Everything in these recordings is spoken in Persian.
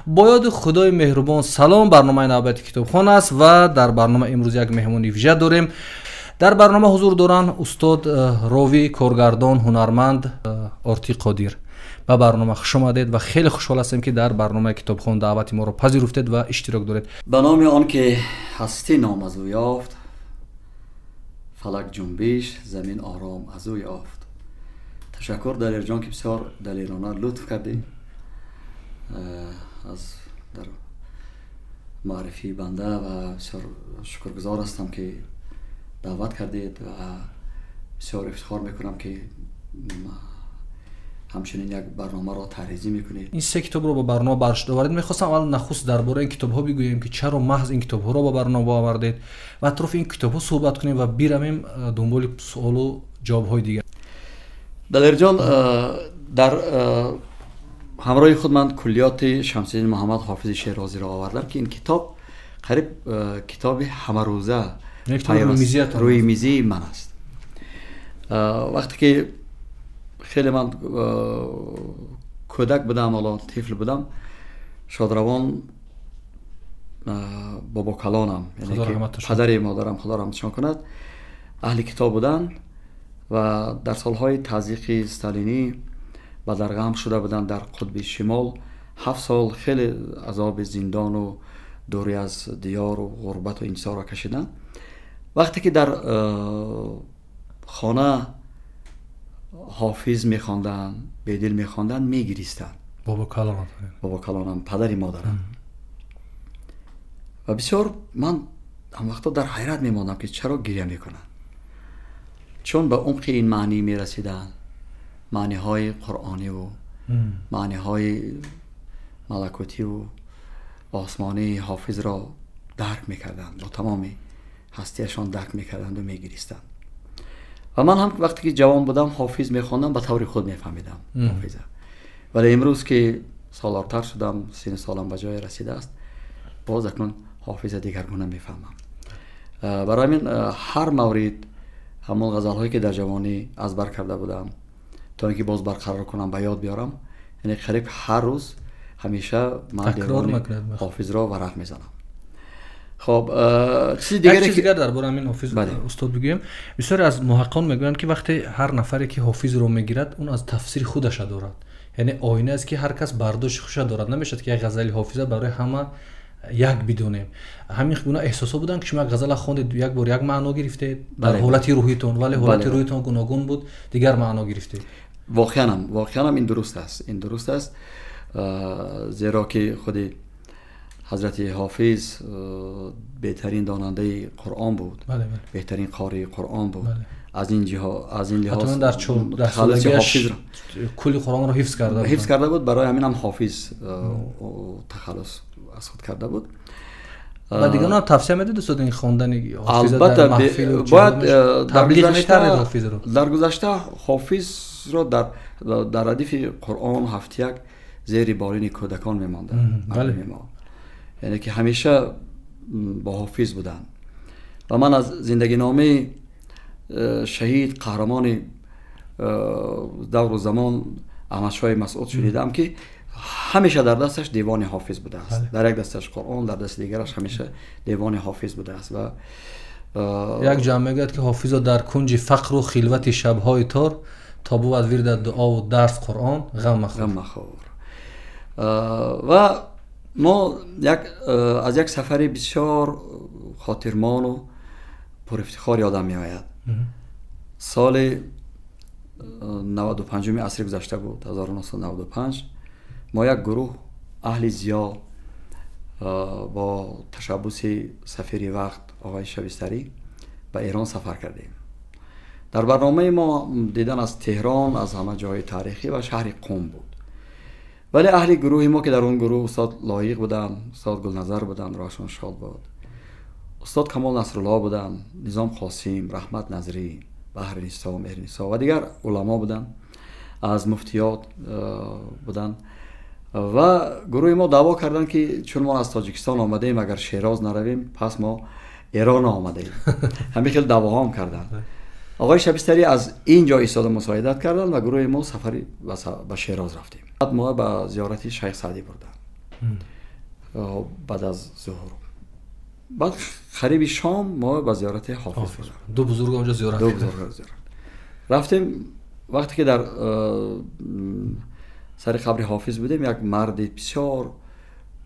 با یاد خدای مهربان سلام. برنامه نوبت کتابخانه است و در برنامه امروز یک مهمان ویژه داریم. در برنامه حضور دارند استاد راوی، کارگردان، هنرمند آرتی قادر. به برنامه خوش آمدید و خیلی خوشحال هستیم که در برنامه کتابخانه دعوت ما را پذیرفتید و اشتراک دارید. به نام آن که هستی نام از او یافت، فلک جنبش زمین آرام از او یافت. تشکر دلیر جان که بسیار دلیرانه لطف کردی از در معرفی بنده و بسیار شکرگزار هستم که دعوت کردید و بسیار افتخار میکنم که همچنین یک برنامه را تحریزی میکنید. این سه کتاب رو با برنامه برش آورید. میخواستم اول نخست درباره این کتاب ها بگوییم که چرا محض این کتاب ها رو با برنامه آوردید و اطراف این کتاب ها صحبت کنیم و بیرمیم دنبال سوال و جواب های دیگر. دلیر جان، در همراه خود من کلیات شمس الدین محمد حافظ شیرازی را آوردم که این کتاب قریب کتاب همه روزه روی میزی من است. وقتی که خیلی من کودک بودم، حالا طفل بودم، شادروان بابا کلانم، یعنی که پدر مادرم خدا رحمتشان کند، اهل کتاب بودن و در سالهای تضییق استالینی و در غم شده بودن در قطب شمال 7 سال خیلی عذاب زندان و دوری از دیار و غربت و این چیزا را کشیدن. وقتی که در خانه حافظ میخواندن، بیدل میخواندن، میگریستن. بابا کلانم پدری مادرم. و بسیار من هم وقتا در حیرت میماندم که چرا گریه میکنن، چون به عمق این معنی میرسیدن، معنی های قرآنی و معنی های ملکوتی و آسمانی حافظ را درک میکردند، با تمام هستیشان درک میکردند و میگریستند. و من هم وقتی که جوان بودم حافظ میخواندم، به طور خود میفهمیدم حافظه. ولی امروز که سالارتر شدم، سن سالم به جای رسیده است، باز اکنون حافظ دیگرگونه میفهمم. برای من هر مورد، همون غزل هایی که در جوانی از بر کرده بودم تا اینکه باز برقرار کنم، به یاد بیارم، یعنی قریب هر روز همیشه من دیوان حافظ را ورق میزنم. خب چیز دیگر درباره همین حافظ استاد بگویم. بسیاری از محققان میگویند که وقتی هر نفری که حافظ رو میگیرد اون از تفسیر خودش دارد، یعنی آینه است که هر کس برداشت خودش دارد. نمیشد که یک غزل حافظ برای همه یک بدونیم. همین گونه احساسا بودن که شما غزل خوندید، یک بار یک معنا گرفتید در حالت روحیتون، ولی حالت روحیتون گوناگون بود، دیگر معنا گرفتید. واقعا این درست است. زیرا که خود حضرت حافظ بهترین داننده قرآن بود. بهترین قاری قرآن بود. از این لحاظ در سالگیش کلی قرآن را حفظ کرده بود. برای همین هم حافظ تخلص از خود کرده بود. و دیگه توصیه میدید استاد این خواندن حافظ در محفل باید تبلیغ می‌کردید حافظ رو؟ در گذشته حافظ را در ردیف قرآن هفتیک زیر بالین کودکان می‌ماندند. یعنی که همیشه با حافظ بودن. و من از زندگی نامه شهید قهرمان دور و زمان احمد شاه مسعود شنیدم که همیشه در دستش دیوان حافظ بوده است. در یک دستش قرآن، در دست دیگرش همیشه دیوان حافظ بوده است. و یک جمع میگوید که حافظ در کنج فقر و خلوت شب‌های تار، تا بود ورد دعا و درس قرآن غم مخور. و ما از یک سفر بسیار خاطرمان و پر افتخار یادم می آید. سال 95 عصر گذشته بود، 1995. ما یک گروه اهل زیا با تشبث سفیر وقت آقای شبستری به ایران سفر کردیم. در برنامه ما دیدن از تهران، از همه جای تاریخی و شهر قم بود. ولی اهل گروه ما که در اون گروه استاد لایق بودن، استاد گلنظر بودن، روشن شاد بود، استاد کمال نصرالله بودن، نظام قاسم، رحمت نظری، بحر نیسا و مهر نیسا و دیگر علما بودن، از مفتیات بودن. و گروه ما دعوا کردن که چون ما از تاجیکستان آمدیم اگر شیراز نرویم پس ما ایران آمدیم. همین خیلی دعوا هم کردن. آقای شبستری از اینجا ایستاده مساعدت کردن و گروه ما سفری به شیراز رفتیم. بعد ما به زیارت شیخ سعدی بردن. بعد از ظهر. بعد قریب شام ما به زیارت حافظ بودیم. دو بزرگ اونجا زیارت رفتیم. وقتی که در سر قبر حافظ بودیم، یک مرد بسیار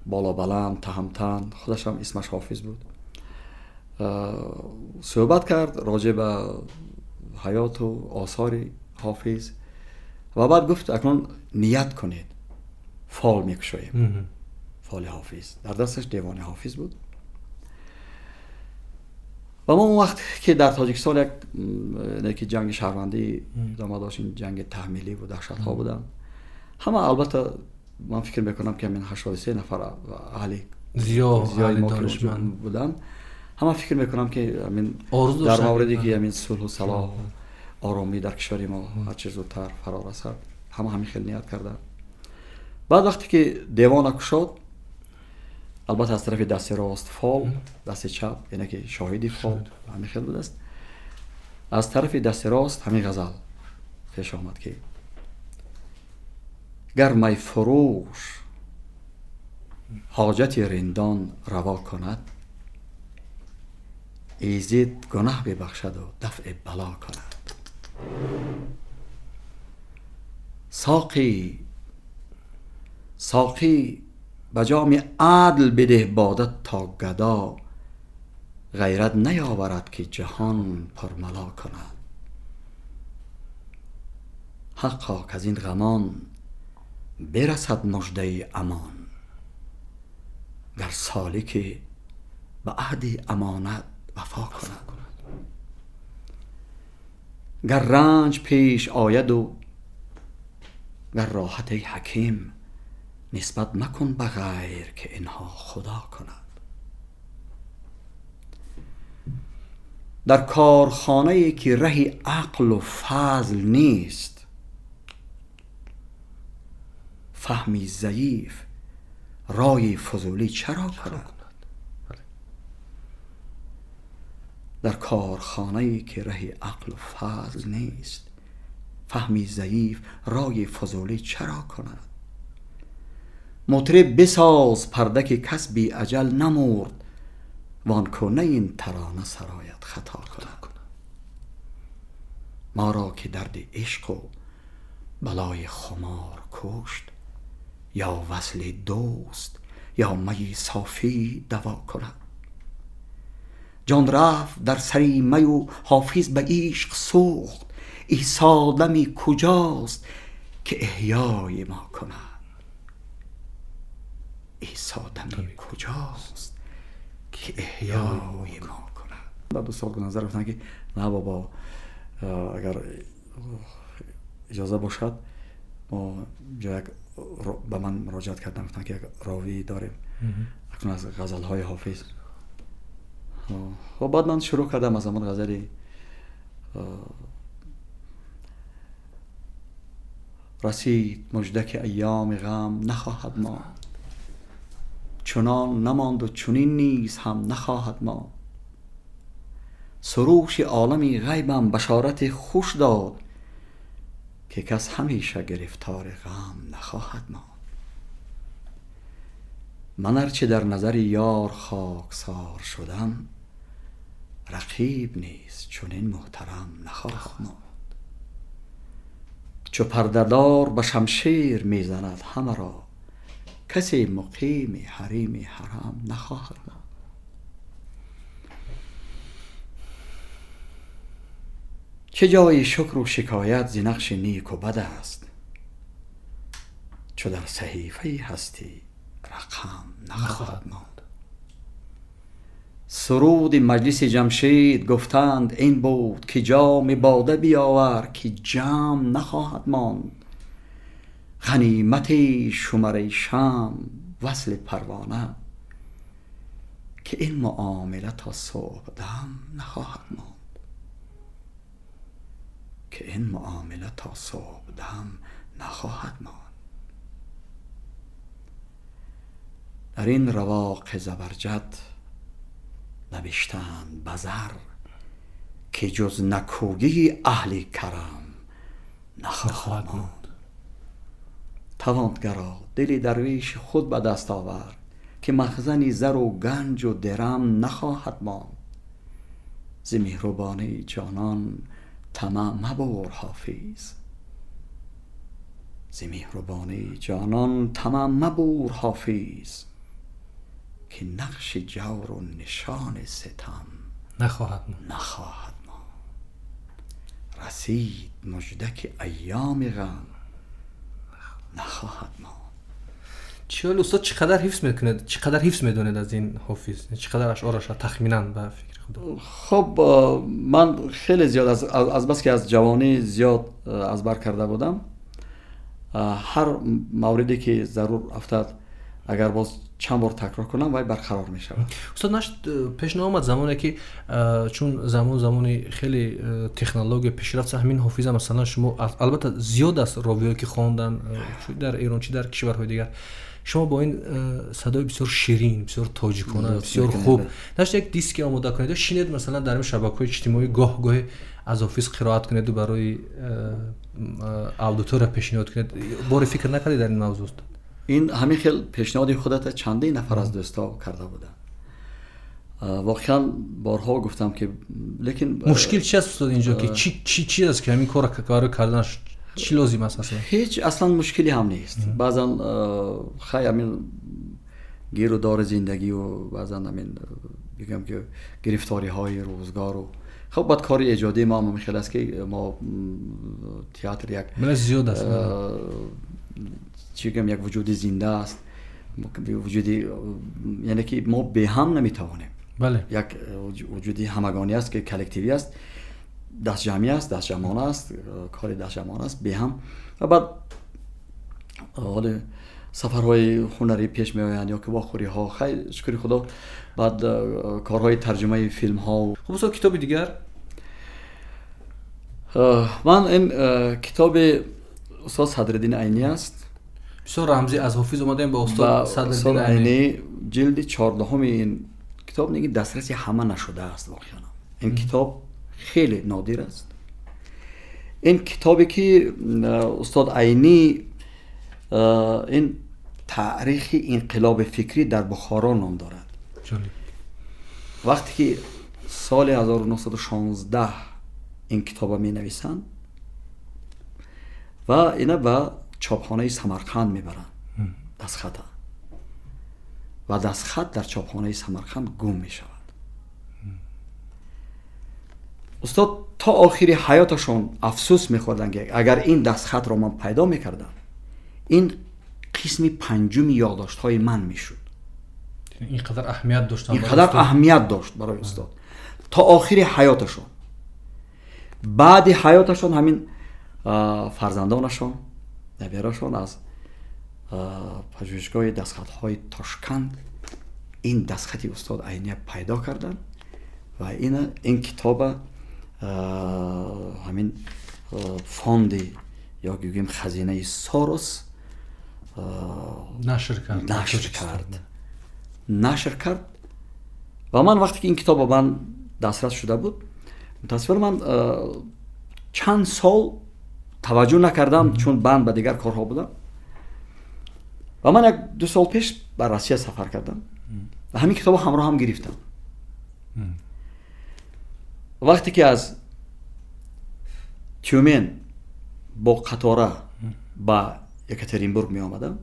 بالا بلند تهمتن، خودش هم اسمش حافظ بود، صحبت کرد راجع به حیات و آثار حافظ و بعد گفت اکنون نیت کنید فال میکشویم. فال حافظ در دستش دیوان حافظ بود. و ما اون وقت که در تاجیکستان یک جنگ شهروندی ادامه داشت، این جنگ تحمیلی و دهشت ها بودن، همه البته من فکر میکنم که من 83 نفر اهل زیای ما بودن، همه فکر میکنم که در موردی که همین صلح و صلاح و آرامی در کشور ما هر چه زودتر فرا رسد، همین خیلی نیت کردن. بعد وقتی که دیوان کشاد، البته از طرف دست راست فال، دست چپ یعنی که شاهدی فال همین خیلی بود است، از طرف دست راست همین غزل پیش آمد که گر می فروش حاجت رندان روا کند، ایزد گناه ببخشد و دفع بلا کند. ساقی به جام عدل بده بادت تا گدا، غیرت نیاورد که جهان پرملا کند. حقا که از این غمان برسد مژده امان، گر سالک به عهد امانت وفا کند. گر رنج پیش آید و گر راحت ای حکیم، نسبت مکن به غیر که اینها خدا کند. در کارخانه‌ای که رهی عقل و فضل نیست، فهمی ضعیف رای فضولی چرا کند. در کارخانه‌ای که رهی عقل و فضل نیست، فهمی ضعیف رای فضولی چرا کند. مطرب بساز پرده که کس بی اجل نمرد، وان کنه این ترانه سرایت خطا کند. ما را که درد عشق و بلای خمار کشت، یا وصل دوست یا می صافی دوا کند. جان رفت در سری می و حافظ به عشق سوخت، عیسی دمی کجاست که احیای ما کند. عیسی دمی کجاست که احیای ما کند. بعد 2 سال نظر گفتن که نه بابا، اگر اجازه باشد ما جا به من مراجعت کردن، گفتن که یک راوی داریم اکنون از غزل‌های حافظ. و بعد من شروع کردم از زمان غزلی رسید مژده که ایام غم نخواهد ماند، چنان نماند و چنین نیز هم نخواهد ماند. سروش عالمی غیبم بشارت خوش داد، که کس همیشه گرفتار غم نخواهد ماند. من هرچه در نظر یار خاکسار شدم، رقیب نیست چنین محترم نخواهد ماند. چو پرده‌دار به شمشیر میزند همه را، کسی مقیم حریم حرم نخواهد ماند. چه جای شکر و شکایت ز نقش نیک و بد است، چو در صحیفه هستی رقم نخواهد ماند. سرود مجلس جمشید گفتند این بود، که جام باده بیاور که جام نخواهد ماند. غنیمت شمر شمع وصل پروانه، که این معامله تا صبح دم نخواهد ماند. که این معامله تا صبح دم نخواهد ماند. در این رواق زبرجد نوشتند بزر، که جز نکویی اهل کرم نخواهد ماند. توانگرا دل درویش خود به دست آور، که مخزن زر و گنج و درم نخواهد ماند. ز مهربانی جانان طمع مبر حافظ، ز مهربانی جانان طمع مبر حافظ، که نقش جور و نشان ستم نخواهد ماند. رسید مژدک ایام غم نخواهد ماند. چیال استاد چقدر حفظ میدونید از این حافظ؟ چقدر اشعارش تخمینا به فکر خود؟ خب من خیلی زیاد از بس که از جوانی زیاد ازبر کرده بودم، هر موردی که ضرور افتاد اگر باز چند بار تکرار کنم وای برقرار می شود. استاد نشد پیش نآمد زمانی که چون زمانی خیلی تکنولوژی پیشرفت همین حافظ مثلا شما البته زیاد است راویایی که خواندن در ایران چی در کشورهای دیگر، شما با این صدای بسیار شیرین، بسیار تاجیکانه، بسیار خوب نشد یک دیسک آماده کنید و شینید مثلا در شبکه‌های اجتماعی گاه از حافظ قرائت کنید و برای اودیتور پیشنهاد کنید؟ بار فکر نکردید در این موضوع؟ این همین خیلی پیشنهاد خودت چندین نفر از دوستا کرده بودن. واقعا بارها گفتم که لیکن مشکل چی است استاد اینجا که چی است که همین کار کردنش چی لازم است اصلا؟ هیچ اصلا مشکلی هم نیست. بعضا خیلی همین گیر و دار زندگی و بعضا همین بگم که گرفتاری های روزگار و خب بعد کار ایجادی ما هم خیلی است که ما تئاتر یک زیاد است، چی بگم یک وجود زنده است، وجودی یعنی که ما به هم نمیتوانیم. بله. یک وجودی همگانی است که کلکتیوی است، دست جمعی است، دست جمعانه است، کار دست جمعانه است به هم. و بعد حال سفرهای هنری پیش می آیند یا که واخوری ها خیلی شکر خدا، بعد کارهای ترجمه فیلم ها. خب استاد کتاب دیگر؟ من این کتاب استاد صدرالدین عینی است. بسیار رمزی از حافظ اومدیم با استاد صدرالدین عینی. جلد 14 این کتاب نگی دسترسی همه نشده است واقعا. این کتاب خیلی نادر است. این کتابی که استاد عینی این تاریخ انقلاب فکری در بخارا نام دارد. وقتی که سال 1916 این کتاب می نویسند و اینا به چاپخانه سمرقند میبرن دستخط و دستخط در چاپخانه سمرقند گم می شود. استاد تا آخر حیاتشون افسوس میخوردن که اگر این دستخط را من پیدا میکردم این قسم پنجم یادداشت های من میشد. اینقدر اهمیت داشت، اینقدر اهمیت داشت برای استاد تا آخر حیاتشون. بعد حیاتشون همین فرزندانشون نبیرشون از پژوهشگاه دستخط های تاشکند این دستخط استاد عینی پیدا کردن و این کتاب همین فاند یا گوییم خزینه ساروس نشر کرد و من وقتی که این کتاب من دسترس شده بود متاسفانه من چند سال توجه نکردم چون بند به دیگر کارها بودم و من 1-2 سال پیش بر روسیه سفر کردم و همین کتاب همراه هم گرفتم. وقتی که از تیومن با قطاره با یکاترینبورگ می آمدم،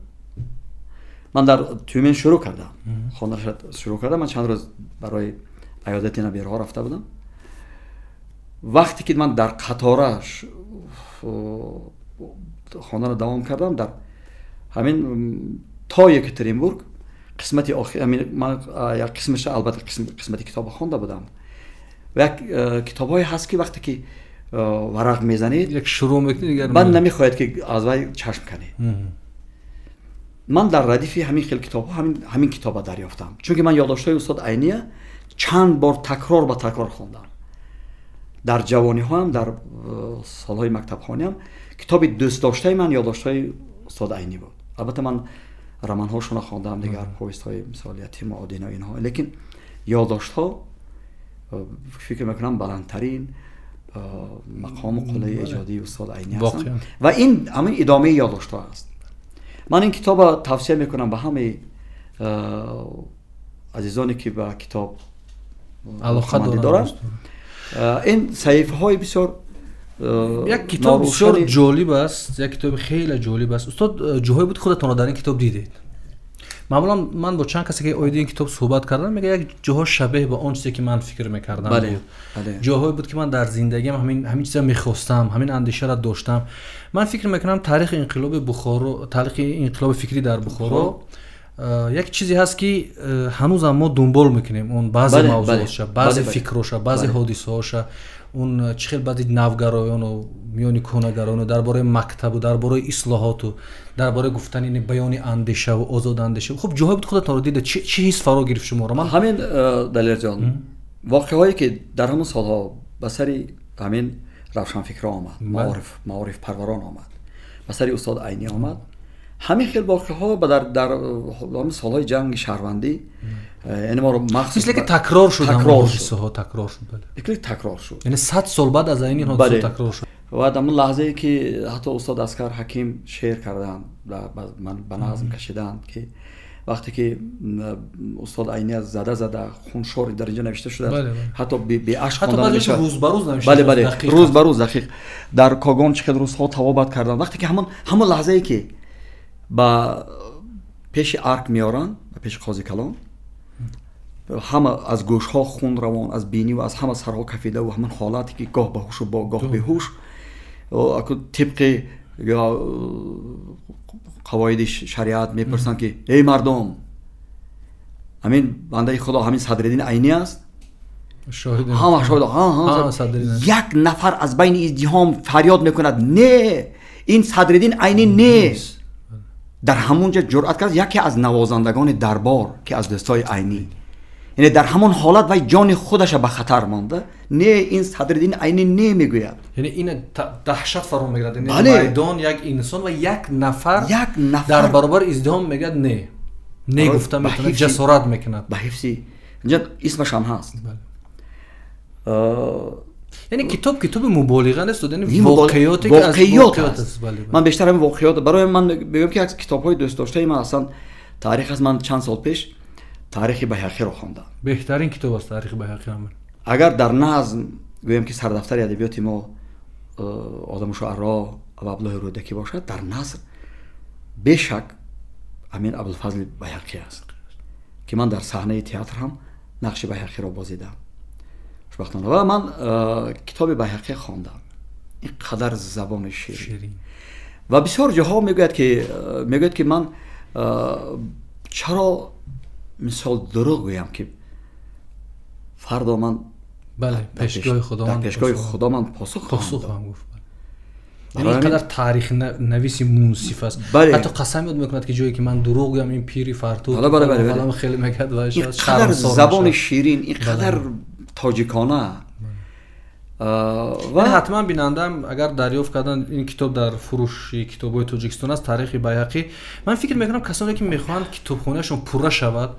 من در تیومن شروع کردم خانه شروع کردم. من چند روز برای عیادت نبیرها رفته بودم. وقتی که من در قطاره خانه را دوام کردم در همین تا یکاترینبورگ قسمت آخر من یک قسمش البته قسمت کتاب خوانده بودم و یک کتاب‌های هست که وقتی که ورق میزنید یک شروع میکنید دیگر من نمیخواید که از وی چشم کنید. من در ردیف همین خیلی کتاب‌ها همین کتاب دریافتم چون که من یادداشت‌های استاد عینی چند بار تکرار به تکرار خواندم. در جوانی ها هم در سالهای مکتب خانی هم کتاب دوست داشته من یادداشت‌های استاد عینی بود. البته من رمان هاشون خواندم دیگر، پویست های مثال یتیم و آدینا اینها، لیکن یادداشت ها فکر میکنم بلندترین مقام قله ایجادی استاد عینی هستند و این همین ادامه یادداشت ها است. من این کتاب توصیه میکنم به همه عزیزانی که به کتاب علاقه دارن. این صحیفه های بسیار یک کتاب بسیار جالب است، یک کتاب خیلی جالب است. استاد جاهایی بود خودتون در این کتاب دیدید؟ معمولا من با چند کسی که اوید این کتاب صحبت کردم میگه یک جاها شبیه به اون چیزی که من فکر میکردم بود. جاهایی بود که من در زندگیم همین چیزا میخواستم، همین اندیشه را داشتم. من فکر میکنم تاریخ انقلاب بخارا، تاریخ انقلاب فکری در بخارا یک چیزی هست که هنوز ما دنبال میکنیم. اون بعضی موضوعاتش، بعضی فکرش، بعضی حادثه‌هاش، اون چه خیلی بعضی نوگرایان و میانی کهنگران و درباره مکتب و درباره اصلاحات و درباره گفتن این بیان اندیشه و آزاد اندیشه. خب جاهای بود خودت رو دیده چه حس فرا گرفت شما رو؟ من همین دلیر جان واقعهایی که در همون سالها به سر همین روشنفکران آمد، معارف پروران آمد، به سر استاد عینی آمد، همین خیلی واقعها در سالهای جنگ شهروندی یعنی ما رو مثل که تکرار شد، تکرار شد، تکرار شد، یعنی 100 سال بعد از این حادثه تکرار شد. و در اون لحظه که حتی استاد اسکر حکیم شعر کردن من به نظم کشیدن که وقتی که استاد عینی از زده خونشور در اینجا نوشته شده، حتی به اشک خواندن میشه، روز به روز نوشته، بله روز به روز دقیق در کاگان چقدر روزها توابت کردن. وقتی که همون لحظه ای که با پیش ارک میارن، با پیش قاضی کلان، همه از گوش ها خون روان، از بینی و از همه سرها کفیده و همون حالتی که گاه باهوش و گاه بیهوش و طبق قواعد شریعت میپرسن که ای مردم، همین بنده خدا همین صدرالدین عینی است، شاهد همه شاهد یک نفر از بین ازدحام فریاد میکند نه این صدرالدین عینی نیست. در همونجا جرأت کرد یکی از نوازندگان دربار که از دستای عینی، یعنی در همون حالت و جان خودش به خطر مانده، نه این صدرالدین عینی نمیگوید، یعنی این دهشت فرا میگیرد، یعنی میدان یک انسان و یک نفر در برابر ازدحام میگد نه گفته میتونه، جسارت میکند به حفظی اینجا اسمش هم هست. یعنی کتاب مبالغه نیست، یعنی واقعیات است. من بیشتر هم واقعیات برای من بگم که از کتاب‌های دوست داشته من اصلا تاریخ از من چند سال پیش تاریخ بیهقی رو خواندم. بهترین کتاب است تاریخ بیهقی. اگر در نظم گویم که سردفتر ادبیات ما آدم شعرا و عبدالله رودکی باشد، در نظم بیشک امین ابوالفضل بیهقی است که من در صحنه تئاتر هم نقش بیهقی را بازیدم. خوشبختانه و من کتاب بیهقی خواندم، اینقدر زبان شیرین و بسیار جاها میگوید که من چرا مثال دروغ گویم که فردا من پیشگاه خدا من پاسخ خواهم گفت. یعنی اینقدر تاریخ نویسی منصف است. حتی قسم میکند که جایی که من دروغ گویم این پیری فرتو فلان خیلی میکرد و شاید اینقدر زبان شیرین، اینقدر تاجیکانه. و حتما بینندم اگر دریافت کردن این کتاب در فروش کتاب‌های تاجیکستان است، تاریخ بیهقی، من فکر میکنم کسانی که میخوان کتابخانه‌شون پر شود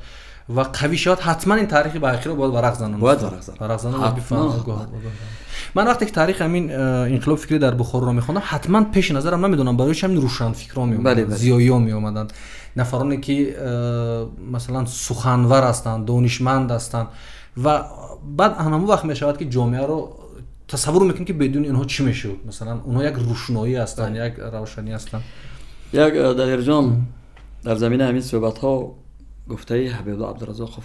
و قوی شود حتما این تاریخ بیهقی رو باید ورق زنن. من وقتی که تاریخ همین انقلاب فکری در بخارا رو میخوندم، حتما پیش نظرم نمیدونم برایش همین روشنفکران میومدن، زیایی‌ها میومدن، نفرانی که مثلا سخنور هستند، دانشمند هستند و بعد همون وقت میشود که جامعه رو تصور میکنیم که بدون اینها چی میشه. مثلا اونها یک روشنایی هستن، یک روشنی هستن. یک دلیر جان در زمینه همین صحبت ها گفته حبیب الله عبدالرزاق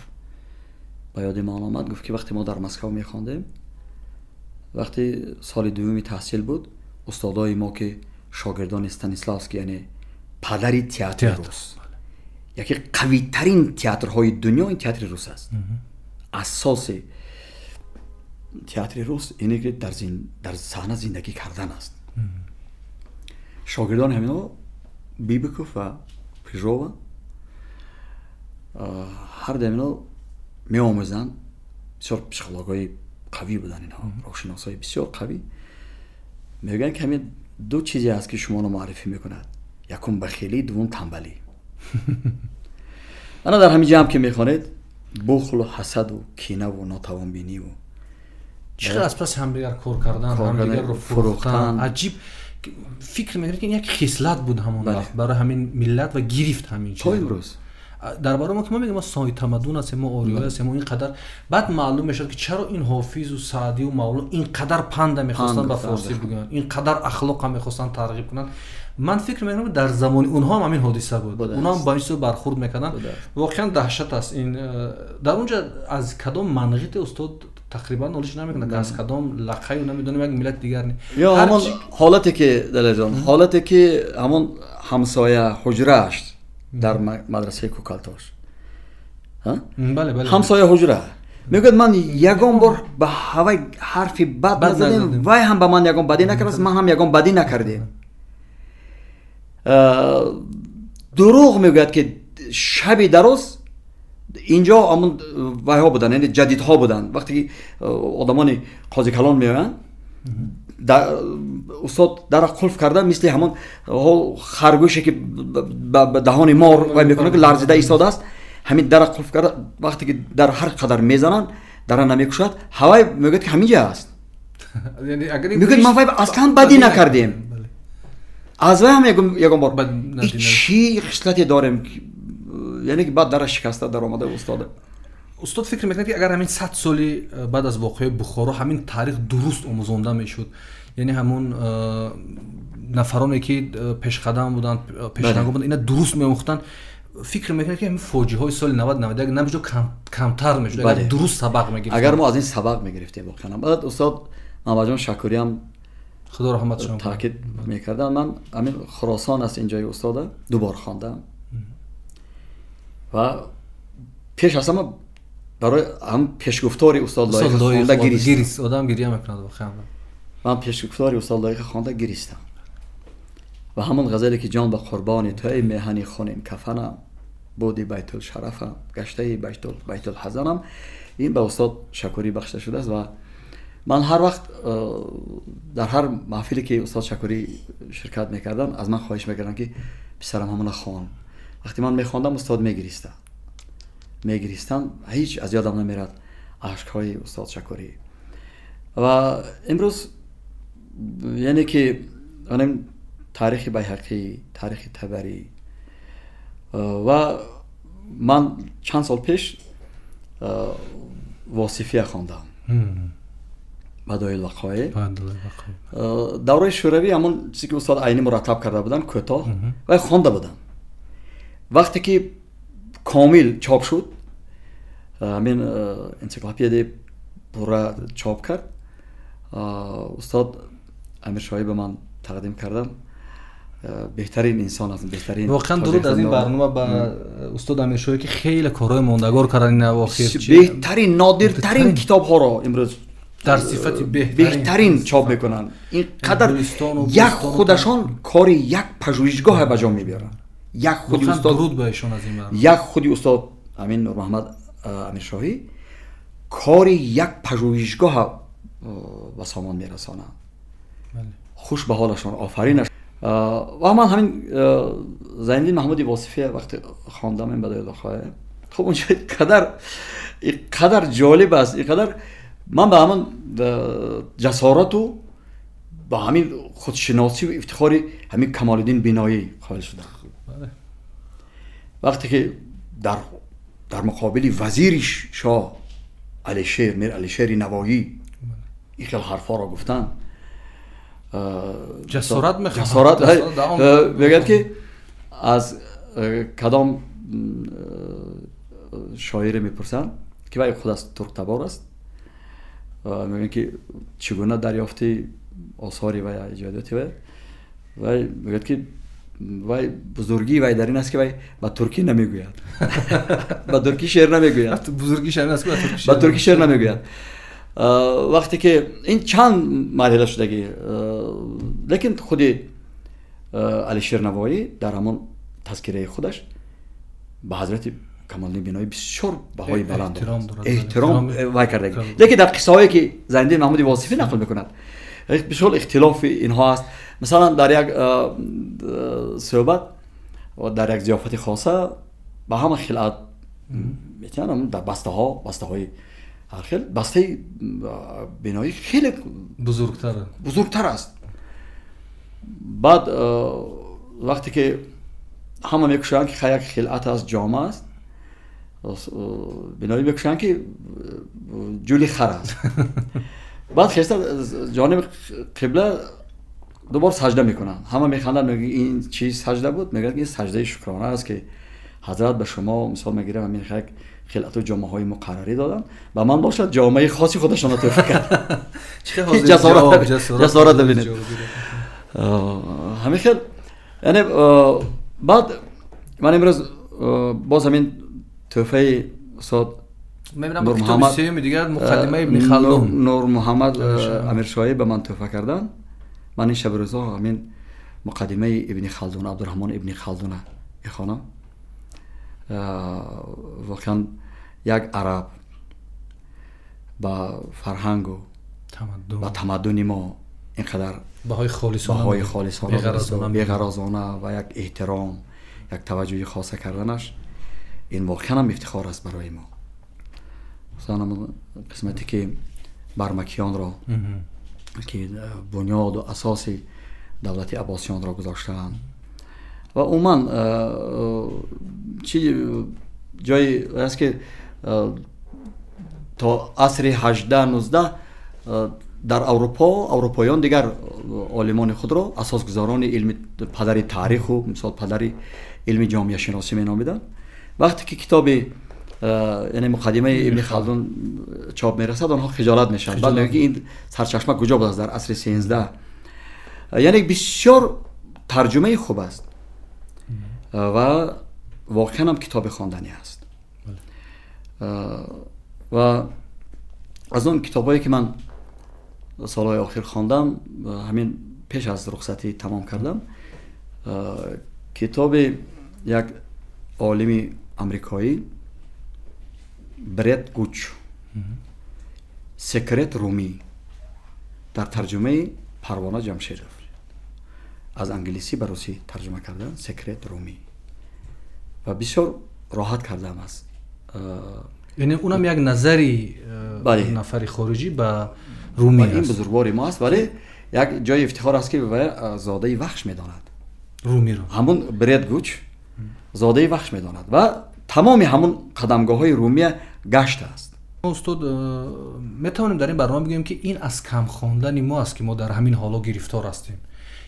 با یاد ما آمد، گفت که وقتی ما در مسکو میخواندیم، وقتی سال دومی تحصیل بود، استادای ما که شاگردان استانیسلاسکی یعنی پدر تئاتر روس، یکی قوی ترین تئاترهای دنیا این تئاتر روس است. اساس تئاتر روس اینه که در صحنه زندگی کردن است. شاگردان همینا بیبکوف و پیژووا هر دمینا می آموزن، بسیار پسیکولوژای قوی بودن اینها، روانشناسای بسیار قوی. میگن که همین دو چیزی هست که شما رو معرفی میکند، یکم بخیلی، دوم تنبلی. انا در همین جمع که میخوانید بخل و حسد و کینه و ناتوانبینی و چقدر از پس همدیگر کار کردن، همدیگر رو فروختن. عجیب فکر میکنم که این یک خصلت بود همون وقت برای همین ملت و گرفت همین چیز. تا امروز درباره ما که ما میگیم ما سای تمدن هستیم، ما آریایی هستیم، اینقدر بعد معلوم میشد که چرا این حافظ و سعدی و مولانا اینقدر پند میخواستن به فارسی بگن، اینقدر اخلاق هم میخواستن ترغیب کنن. من فکر میکنم در زمان اونها هم همین حادثه بود، اونها هم با این چیز برخورد میکردن. واقعا دهشت است. این در اونجا از کدام منغیت استاد تقریبا نولش نمیکنه که از کدام لقای نمیدونم یک ملت دیگر نه، یا همون حالتی که دلجان حالتی که همون همسایه حجره است در مدرسه کوکالتاش، بله همسایه حجره میگه من یگان بار به هوای حرفی بد نزدم، وای هم به من یگان بدی نکرد، من هم یگان بدی نکردیم. دروغ میگوید که شبی درست اینجا همون وای ها بودن، یعنی جدید ها بودن. وقتی آدمان قاضی کلان میآیند استاد در قلف کرده مثل همون خرگوشی که به دهان مار وای میکنه که لرزیده ایستاده است، همین در قلف کرده. وقتی که در هر قدر میزنن در نمیکشد، هوای میگه که همینجا است. یعنی اگر میگه ما وای اصلا بدی نکردیم، از وای هم یگان بار چی خصلتی داریم، یعنی که بعد در شکسته در آمده استاد فکر میکنه که اگر همین 100 سالی بعد از واقعه بخارا همین تاریخ درست آموزانده میشد، یعنی همون نفرانی که پیش قدم بودن پیشنگاه بودن اینا درست میآموختن، فکر میکنه که همین فوجی های سال 90 91 نمیشه کمتر میشد اگر درست سبق میگرفتیم. اگر ما از این سبق میگرفتیم واقعا. بعد استاد محمد جان شکوری هم خدا رحمتش کنه تاکید میکردن. من همین خراسان است اینجای استاد دوبار خواندم و پیش از همه برای هم پیشگفتاری استاد لایق خوانده گریست. آدم گریه میکنه واقعا. من پیشگفتاری استاد لایق خوانده گریستم و همون غزلی که جان به قربان توی میهنی خونیم کفنم، بودی بیت الشرفم گشته بیت الحزنم، این به استاد شکوری بخشیده شده است. و من هر وقت در هر محفلی که استاد شکوری شرکت میکردن از من خواهش میکردن که پسرم همون خوان. وقتی من میخواندم استاد میگریستم هیچ از یادم نمیرد اشکهای استاد شکوری. و امروز یعنی که اونم تاریخ بیهقی، تاریخ طبری و من چند سال پیش واصفیه خواندم، بدایل وقایع. دوره شوروی همون چیزی که استاد عینی مرتب کرده بودن کوتاه و خوانده بودم. وقتی که کامل چاپ شد، همین انسیکلوپدی پورا چاپ کرد، استاد امیرشاهی به من تقدیم کردن. بهترین انسان است، بهترین. واقعا درود از این برنامه با استاد امیرشاهی که خیلی کارهای ماندگار کردن این اواخر. بهترین نادرترین کتاب ها را امروز در صفت بهترین چاپ میکنن. اینقدر یک خودشان کاری یک پژوهشگاه به جا میبرن. یک خودی استاد درود بهشون از این برنامه. یک خودی استاد امین نور محمد امیرشاهی کاری یک پژوهشگاه به سامان میرسانند. خوش به حالشان، آفرینش. و من همین زیندین محمودی واصفی وقتی خواندم این بدایل وقایع، خب اونجا اینقدر جالب است، اینقدر من به همون جسارت و با همین خودشناسی و افتخاری همین کمال الدین بینایی قائل شدم. وقتی که در مقابل وزیر شاه علیشیر میر علیشیر نوایی این حرفا را گفتن، جسارت میگه که از کدام شاعر میپرسن که وای خود از ترک تبار است، میگن که چگونه دریافتی آثاری و ایجاداتی وای میگه که وای بزرگی وای در این است که وای با ترکی نمیگوید با ترکی شعر نمیگوید. بزرگی شعر است با ترکی شعر نمیگوید. وقتی که این چند مرحله شدگی، لیکن خود علیشیر نوایی در همون تذکره خودش به حضرت کمال الدین بینایی بسیار بهای بلند احترام وای کرده. لیکن در قصه هایی که زیندین محمودی واصفی نقل میکند بسیار اختلاف اینها است. مثلا در یک صحبت و در یک ضیافت خاصه به همه خلعت میتونم در بسته های هر خیل بسته بینایی خیلی بزرگتر است. بعد وقتی که همه میکشن که یک خلعت از جامعه است، بنابراین میکشن که جولی خر است. بعد خیسته جانب قبله دوبار سجده میکنن. همه میخندن، میگن این چی سجده بود؟ میگن این سجده شکرانه است که حضرت به شما مثال میگیرم همین خلعت و جامعه های مقرری دادن و من باشد جامعه خاصی خودشان توفیق کرد. چه جسارت ببینید. همین خیل یعنی بعد من امروز باز همین توفیق استاد میبینم کتاب سیوم دیگر مقدمه ابن خلدون نور محمد امیرشاهی به من توفیق کردن. من این شب روزا همین مقدمه ابن خلدون، عبدالرحمن ابن خلدون میخوانم. واقعا یک عرب با فرهنگ و تمدن ما اینقدر بهای خالصانه بی‌غرضانه و یک احترام، یک توجه خاصه کردنش، این واقعا هم افتخار است برای ما. مثلا قسمتی که برمکیان را که بنیاد و اساس دولت عباسیان را گذاشتند و عموما چی جایی است که تا عصر 18 19 در اروپاییان دیگر عالمان خود را اساسگزاران علم پدر تاریخ و مثلا پدر علم جامعه شناسی می نامیدند. وقتی که کتاب یعنی مقدمه ابن خلدون چاپ میرسد آنها خجالت میشن. بعد میگه این سرچشمه کجا بود؟ در عصر 13. یعنی بسیار ترجمه خوب است و واقعا هم کتاب خواندنی است. و از اون کتابایی که من سالهای آخر خواندم، همین پیش از رخصتی تمام کردم، کتاب یک عالم امریکایی برت گوچ، سکرت رومی، در ترجمه پروانه جمشیدوف، از انگلیسی به روسی ترجمه کردن، سکرت رومی، و بسیار راحت کردم است. یعنی اونم یک نظری نفری خارجی به رومی است. این بزرگوار ما است، ولی یک جای افتخار است که زاده وحش میداند رومی رو. همون برت گوچ زاده وحش میداند و تمام همون قدمگاه های رومی گشته است. استاد میتونیم در این برنامه بگیم که این از کم خواندن ما است که ما در همین حالا گرفتار هستیم.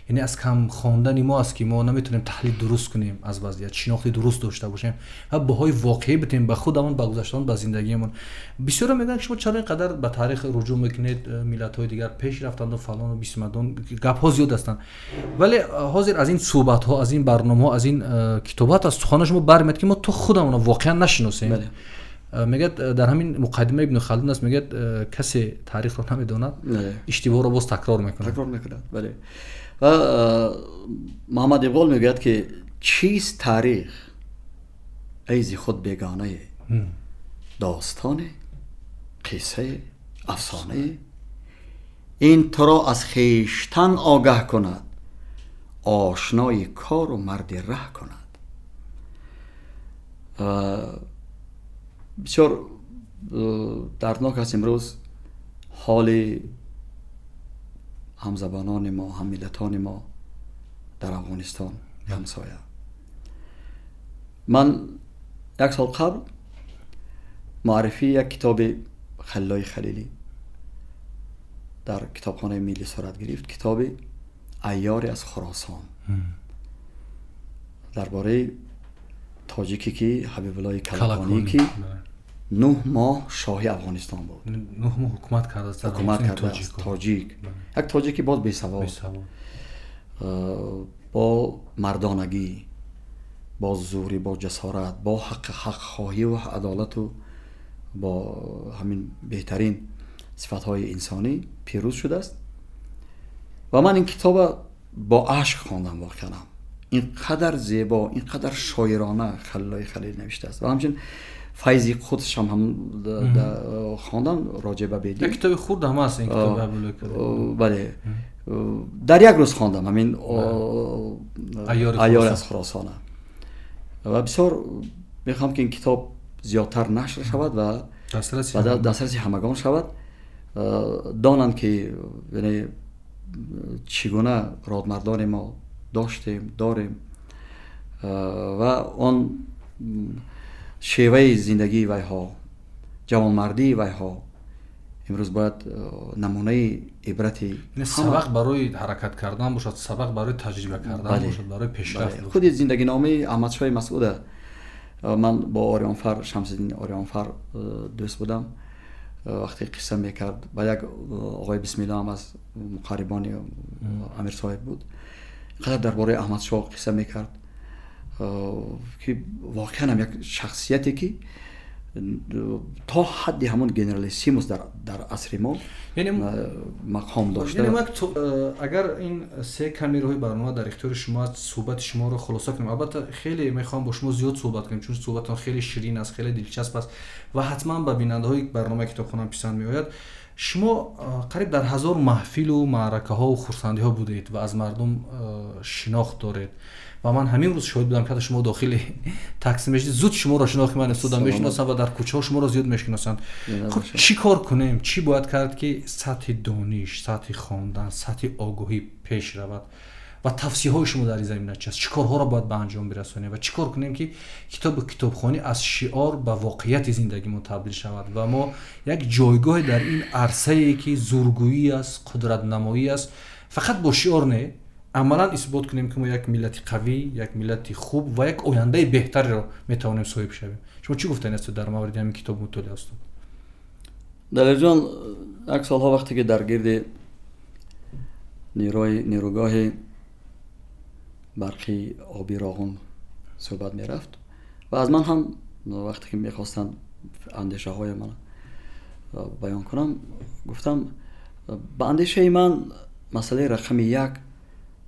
یعنی از کم خواندن ما است که ما نمیتونیم تحلیل درست کنیم از وضعیت، شناخت درست داشته باشیم و بهای واقعی بتیم به خودمون، به گذشتهمون، به زندگیمون. بسیارا میگن شما چرا اینقدر به تاریخ رجوع میکنید، ملت‌های دیگر پیش رفتند و فلان و بیسمدان، گپ‌ها زیاد هستند، ولی حاضر از این صحبت‌ها، از این برنامه‌ها، از این کتابات از سخن شما برمیاد که ما تو خودمون واقعا نشناسیم. میگه در همین مقدمه ابن خلدون است، میگه کسی تاریخ رو نمیداند اشتباه رو باز تکرار میکنه. بله. و محمد اقبال میگوید که چیست تاریخ ایزی خود بیگانه، داستان، قصه، افسانه، این تو را از خویشتن آگه کند، آشنای کار و مرد ره کند. بسیار دردناک است امروز حال همزبانان ما، هم ملتان ما در افغانستان همسایه. من یک سال قبل معرفی یک کتاب خلای خلیلی در کتابخانه ملی صورت گرفت، کتاب عیاری از خراسان درباره تاجیکی که حبیب الله کلکانی که 9 ماه شاهی افغانستان بود. 9 ماه حکومت کرده است. تاجیک. یک تاجیکی باز بی‌سواد. با مردانگی، با زوری، با جسارت، با حق خواهی و عدالت و با همین بهترین صفت‌های انسانی پیروز شده است. و من این کتاب با عشق خواندم. واقعا اینقدر زیبا، اینقدر شاعرانه خلای خلیل نوشته است و همچنین فیضی خودش هم خواندم راجع به بیدی. یک کتاب خورد هم هست این کتاب. بله. در یک روز خواندم همین عیار از خراسان و بسیار میخوام که این کتاب زیادتر نشر شود و دسترسی همگان شود. دانند که یعنی چگونه رادمردان ما داشتیم داریم و آن شیوه زندگی ویها، جوانمردی ویها امروز باید نمونه عبرتی سبق برای حرکت کردن باشد، سبق برای تجربه کردن باشد، برای پیشرفت باشد. خود زندگی نامه احمدشاه مسعود، من با آریانفر شمس‌الدین آریانفر دوست بودم، وقتی قصه میکرد با یک آقای بسم الله هم از مقربان امیر صاحب بود، قدر درباره احمدشاه قصه میکرد که واقعا هم یک شخصیتی که تا حدی همون گنرالیسیموس در عصر ما یعنی مقام داشته. یعنی اگر این سه کامیرای برنامه در اختیار شما صحبت شما رو خلاصه کنیم، البته خیلی میخوام با شما زیاد صحبت کنیم چون صحبتتون خیلی شیرین است، خیلی دلچسب است و حتما به بیننده‌های برنامه کتابخانه پسند میآید. شما قریب در 1000 محفل و معرکه ها و خرسندی ها بودید و از مردم شناخت دارید و من همین روز شاهد بودم که شما داخل تاکسی میشید، زود شما را شناخت من استادم میشناسن و در کوچه ها شما را زیاد میشناسن. خب چی کار کنیم، چی باید کرد که سطح دانش، سطح خواندن، سطح آگاهی پیش رود و توصیه های شما در این زمینه چیست؟ چی کارها را باید به انجام برسونیم و چی کار کنیم که کتابخوانی از شعار به واقعیت زندگیمون تبدیل شود و ما یک جایگاه در این عرصه ای که زورگویی است، قدرت نمایی است، فقط با شعار نه، عملا اثبات کنیم که ما یک ملت قوی، یک ملت خوب و یک آینده بهتر را میتوانیم صاحب شویم. شما چی گفتین است در مورد همین کتاب مطالعه است؟ دلیر جان، یک سالها وقتی که در گرد نیروگاه برقی آبی راغون صحبت میرفت و از من هم وقتی که میخواستن اندیشه های من بیان کنم گفتم با اندیشه من مسئله رقم 1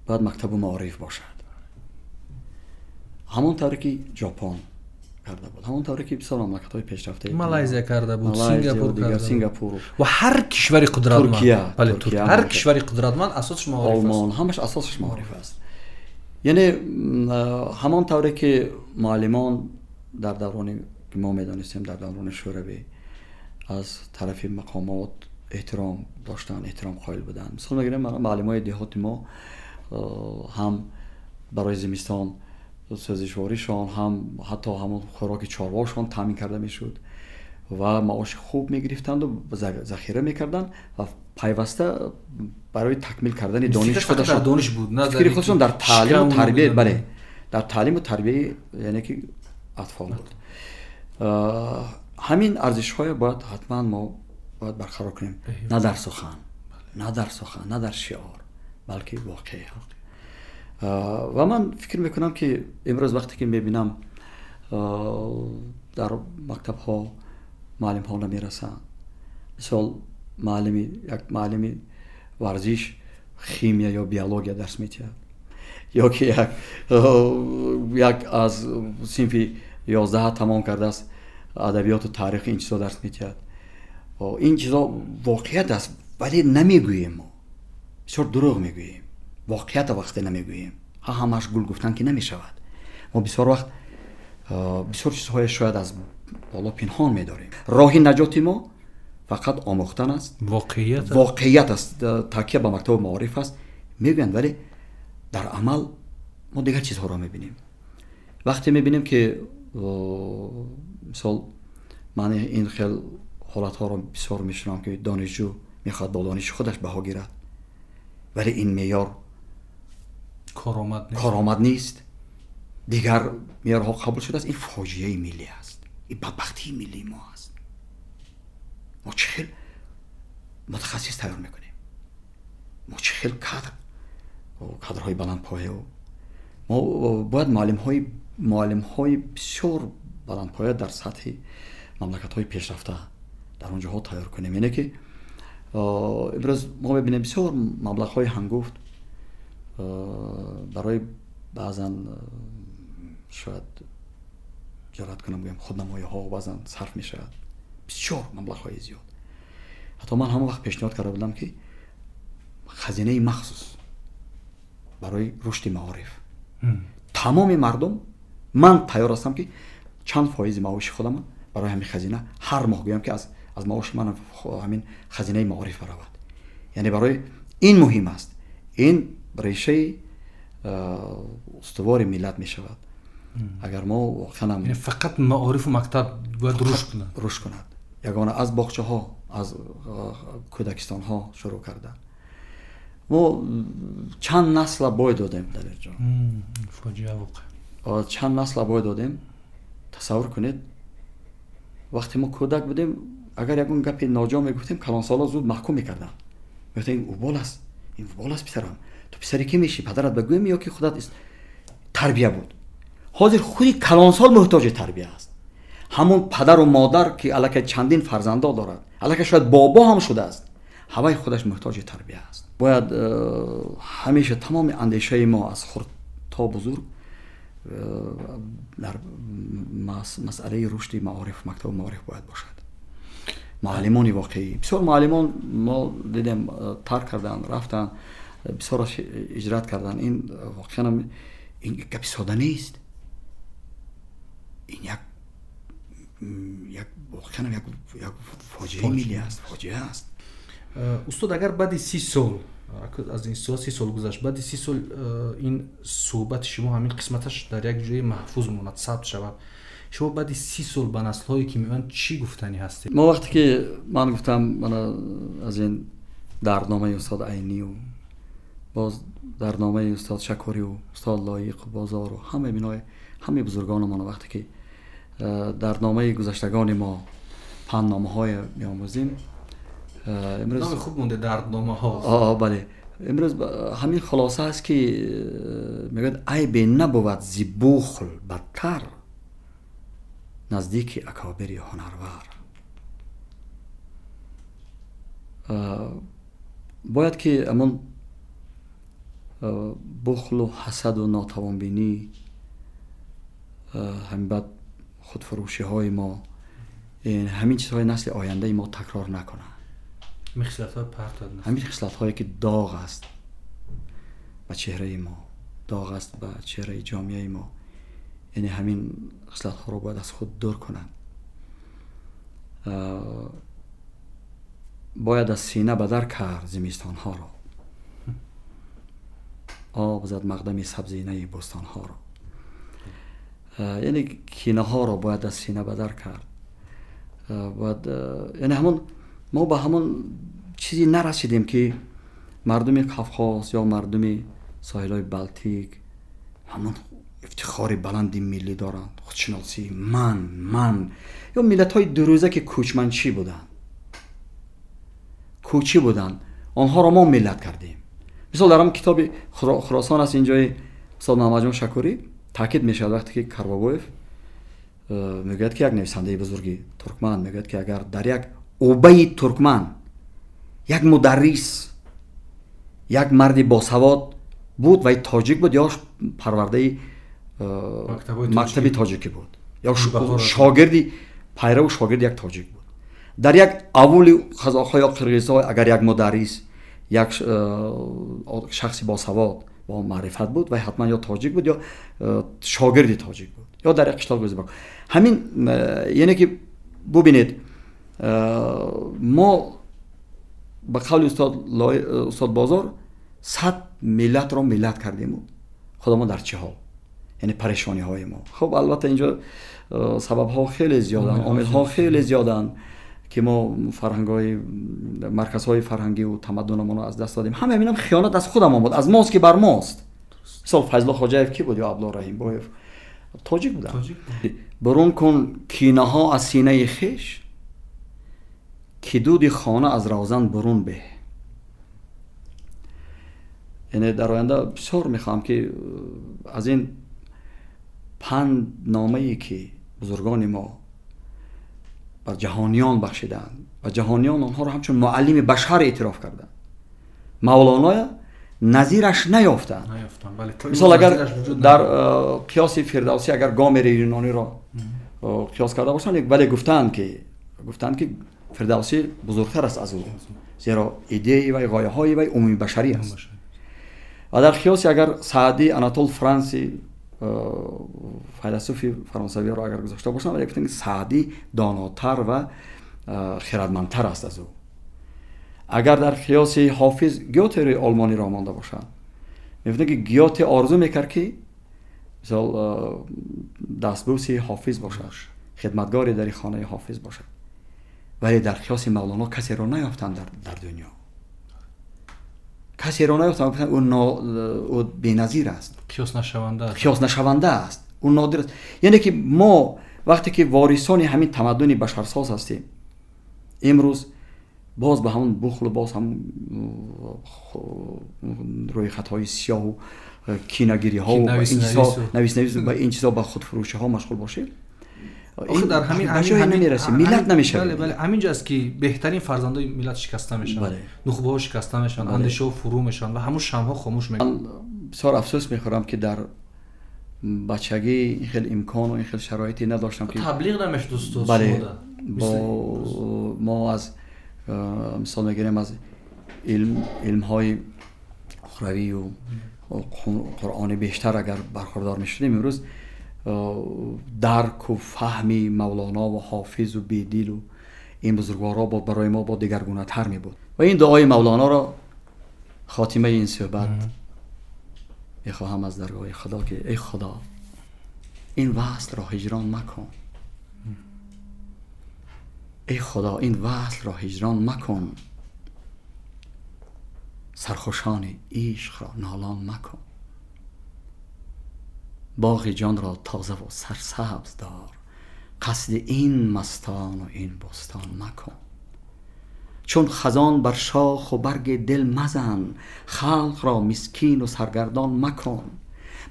باید مکتب معارف باشد، همون طوری که ژاپن کرده بود، همون طوری که بسیار مملکت‌های پیشرفته مالزی کرده بود، سینگاپور و هر کشور قدرتمند، ترکیه، هر کشور قدرتمند اساسش معارف است، آلمان همش اساسش معارف است. یعنی همان طوری که معلمان در دوران که ما میدانستیم در دوران شوروی از طرف مقامات احترام داشتن، احترام قائل بودن. مثلا میگیم معلمای دهات ما هم برای زمستان سوزشواریشان، هم حتی همون خوراک چارواشان تامین کرده میشد و معاش خوب میگرفتند و ذخیره میکردند و پیوسته برای تکمیل کردن دانش خودشان دانش بود، نه فکر خودشان در تعلیم و تربیه، بله در تعلیم و تربیه یعنی که اطفال بود. همین ارزش های باید حتما ما باید برقرار کنیم، نه در سخن، نه در شعار، بلکه واقعی. و من فکر میکنم که امروز وقتی که میبینم در مکتب ها معلم ها نمیرسن، مثال یک معلم ورزش خیمیا یا بیولوژی درس میده یا که یک از صنف 11 تمام کرده است ادبیات و تاریخ این چیزا درس میده. این چیزا واقعیت است ولی نمیگوییم، ما بسیار دروغ میگوییم، واقعیت وقتی نمیگوییم، همش گل گفتن که نمیشود. ما بسیار وقت بسیار چیزهای شاید از بالا پنهان میداریم. راه نجات ما فقط آموختن است، واقعیت است، تکیه به مکتب معارف است میگویند، ولی در عمل ما دیگر چیزها را میبینیم. وقتی میبینیم که مثال من این خیلی حالت ها را بسیار میشنم که دانشجو میخواد با دانش خودش بها گیرد ولی این معیار کارآمد نیست، دیگر معیارها قبول شده است. این فاجعه ملی است، این بدبختی ملی ما است. ما چه متخصص تیار میکنیم، ما چه کادرهای بلند پایه و ما باید معلم های بسیار بلند پایه در سطح مملکت های پیشرفته در اونجا ها تیار کنیم. یعنی که امروز ما ببینیم بسیار مبلغ های هنگفت برای بعضا شاید جرات کنم بگم خودنمایی ها بعضا صرف می شود، بسیار مبلغ های زیاد. حتی من همون وقت پیشنهاد کرده بودم که خزینه مخصوص برای رشد معارف تمام مردم، من تیار هستم که چند فایز معاش خودم برای همین خزینه هر ماه گویم که از معاش من همین خزینه معارف برود. یعنی برای این مهم است این ریشه استوار ملت می شود. اگر ما واقعا فقط معارف و مکتب باید رشد کند. یگانه از باغچه ها، از کودکستان ها شروع کردن. ما چند نسل باید دادیم در اینجا. فاجعه واقع. چند نسل باید دادیم. تصور کنید وقتی ما کودک بودیم اگر یکون گپی ناجا میگفتیم کلانسالا زود محکوم میکردن. میگفتن این اوبال است، این اوبال است پسرم. تو پسری کی میشی؟ پدرت بگویم یا که خودت است؟ تربیه بود. حاضر خودی کلانسال محتاج تربیه است. همون پدر و مادر که الکی چندین فرزندا دارد، الکی شاید بابا هم شده است، هوای خودش محتاج تربیه است. باید همیشه تمام اندیشه ما از خرد تا بزرگ در مسئله رشد معارف، مکتب معارف باید باشد. معلمان واقعی، بسیار معلمان ما دیدیم ترک کردن، رفتن، بسیار اجرات کردن. این واقعا این گپ ساده نیست. این یک واقعا یک فاجعه ملی است، فاجعه است. استاد اگر بعد 30 سال از این 30 سال گذشت، بعد 30 سال این صحبت شما همین قسمتش در یک جای محفوظ ماند، ثبت شود، شما بعد 30 سال به نسل‌هایی که میان چی گفتنی هستی؟ ما وقتی که من گفتم من از این دردنامه استاد عینی و باز دردنامه استاد شکوری و استاد لایق بازار و همه بزرگان ما وقتی که دردنامه گذشتگان ما پندنامه‌های می‌آموزیم، امروز نام خوب مونده دردنامه ها. بله، امروز همین خلاصه است که میگه عیب نبود ز بخل بدتر نزدیک اکابر هنرور. باید که امون بخل و حسد و ناتوانبینی، همین بعد خودفروشی های ما، همین چیزهای نسل آینده ما تکرار نکنه. همین خصلت هایی که داغ است به چهره ما، داغ است به چهره جامعه ما، یعنی همین خصلت ها رو باید از خود دور کنن. باید از سینه بدر کرد زمستان ها رو، آب زد مقدم سبزینه بستان ها رو. یعنی کینه ها رو باید از سینه بدر کرد. باید یعنی همون ما به همون چیزی نرسیدیم که مردم کافکاس یا مردم ساحل‌های بلتیک همون افتخار بلندی ملی دارن، خودشناسی من یا ملت‌های دو روزه که کوچمنچی بودن آنها را ما ملت کردیم. مثلا در هم کتاب خراسان است، اینجای استاد محمد جان شکوری تاکید میشه وقتی که کربابویف میگه که یک نویسنده بزرگی ترکمن میگه که اگر در یک اوبه ترکمن یک مدرس، یک مردی باسواد بود و تاجیک بود یا پرورده مکتب تاجیکی بود یا شاگردی پیرو شاگرد یک تاجیک بود، در یک اول قزاق‌ها یا قرقیزها اگر یک مدرس، یک شخصی باسواد با معرفت بود و حتما یا تاجیک بود یا شاگردی تاجیک بود یا در یک قشتال گوزباک. همین یعنی که ببینید ما به قول استاد بازار 100 ملت را ملت کردیم. خدا ما در چه حال؟ یعنی پریشانی های ما. خب البته اینجا سبب ها خیلی زیادن، عامل ها خیلی زیادن که ما فرهنگ های مرکز های فرهنگی و تمدنمون رو از دست دادیم. همه همینم خیانت از خودم آمد، از ماست که بر ماست. مثلا فضل الله خواجه‌اف کی بود یا عبدالله رحیم بایف تاجیک بودن. برون کن کینه ها از سینه خویش، که دود خانه از روزن برون به. یعنی در آینده بسیار میخوام که از این پند نامه‌ای که بزرگان ما بر جهانیان بخشیدن و جهانیان آنها را همچون معلم بشر اعتراف کردند، مولانا نظیرش نیافتند. مثلا اگر در قیاس فردوسی اگر گامر یونانی را قیاس کرده باشند، ولی گفتند که فردوسی بزرگتر است از او، زیرا ایده و غایه های و عمومی بشری است. و در قیاس اگر سعدی، آناتول فرانسی فیلسوف فرانسوی را اگر گذاشته باشند، ولی گفتند سعدی داناتر و خردمندتر است از او. اگر در قیاس حافظ گیوته روی آلمانی را مانده باشد، می‌بینید که گیوته آرزو میکرد که مثلا دستبوسی حافظ باشد، خدمتگاری در خانه حافظ باشد، ولی در قیاس مولانا کسی را نیافتند در دنیا. کسی را نیافتند. او بی‌نظیر است، قیاس نشونده است، او نادر است. یعنی که ما وقتی که وارثان همین تمدن بشرساز هستیم، امروز باز به همون بخل و باز هم روی خطای سیاه و کینه‌گیری ها و نویس به این چیزا به خودفروشی ها مشغول باشیم، آخه در همین جای نمیرسیم، ملت نمیشه. بله همینجاست که بهترین فرزندای ملت شکسته میشن، نخبه ها شکسته میشن، اندیشه ها فرو میشن و همون شمع ها خاموش میشن. بسیار افسوس میخورم که در بچگی این خیلی امکان و این خیلی شرایطی نداشتم که تبلیغ نمیشد استاد. بله ما از مثال میگیریم از علم های اخروی و قرآن بیشتر اگر برخوردار میشدیم، امروز درک و فهمی مولانا و حافظ و بیدیل و این بزرگوارا برای ما با دگرگونه تر می بود. و این دعای مولانا را خاتمه این صحبت میخواهم از درگاه خدا که ای خدا این وصل را هجران مکن، ای خدا این وصل را هجران مکن، سرخوشان عشق را نالان مکن، باغ جان را تازه و سرسبز دار، قصد این مستان و این بستان مکن، چون خزان بر شاخ و برگ دل مزن، خلق را مسکین و سرگردان مکن،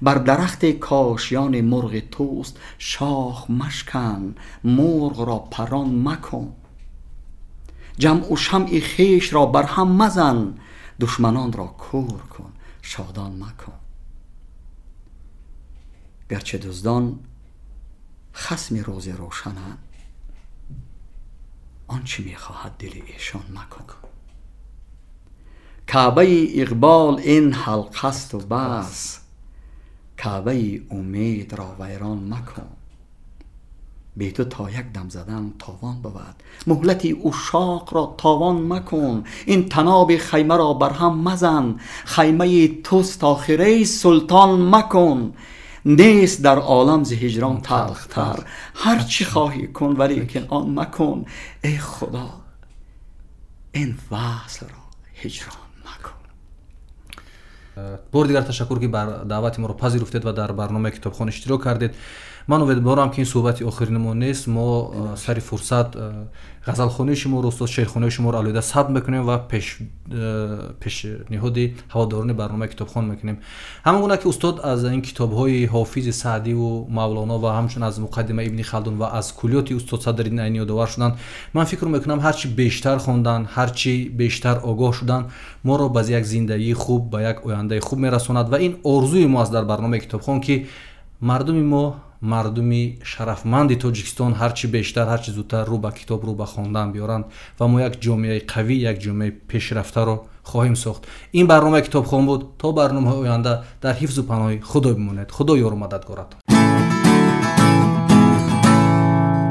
بر درخت کاشیان مرغ توست، شاخ مشکن مرغ را پران مکن، جمع و شمع خویش را بر هم مزن، دشمنان را کور کن شادان مکن، گرچه دزدان خصم روز روشنند، آنچه میخواهد دل ایشان مکن، کعبه اقبال این حلقه است و بس، کعبه امید را ویران مکن، بی تو تا یک دم زدن تاوان بود، مهلت عشاق را تاوان مکن، این طناب خیمه را بر هم مزن، خیمه توست آخره سلطان مکن، نیست در عالم ز هجران تلختر، هر چی خواهی کن ولی که آن مکن، ای خدا این وصل را هجران مکن. بار دیگر تشکر که بر دعوت ما رو پذیرفتید و در برنامه کتابخوان اشتراک کردید. من امیدوارم که این صحبت آخرین ما نیست. ما سری فرصت غزلخوانی شما رو، استاد شعرخوانی شما رو علیحده ثبت میکنیم و پیشنهاد هواداران برنامه کتابخوان میکنیم. همونگونه که استاد از این کتاب‌های حافظ سعدی و مولانا و همچنین از مقدمه ابن خلدون و از کلیات استاد صدرالدین عینی یادآور شدن، من فکر میکنم هرچی بیشتر خوندن، هرچی بیشتر آگاه شدن، ما رو به یک زندگی خوب، به یک آینده خوب میرساند و این آرزوی ما است در برنامه کتابخوان که مردم ما، مردمی شرفمند تاجیکستان هرچی بیشتر، هرچی زودتر رو به کتاب، رو به خواندن بیارند و ما یک جامعه قوی، یک جامعه پیشرفته رو خواهیم ساخت. این برنامه کتابخوان بود. تا برنامه آینده در حفظ و پناه خدا بمانید. خدا یار و مددگارتان.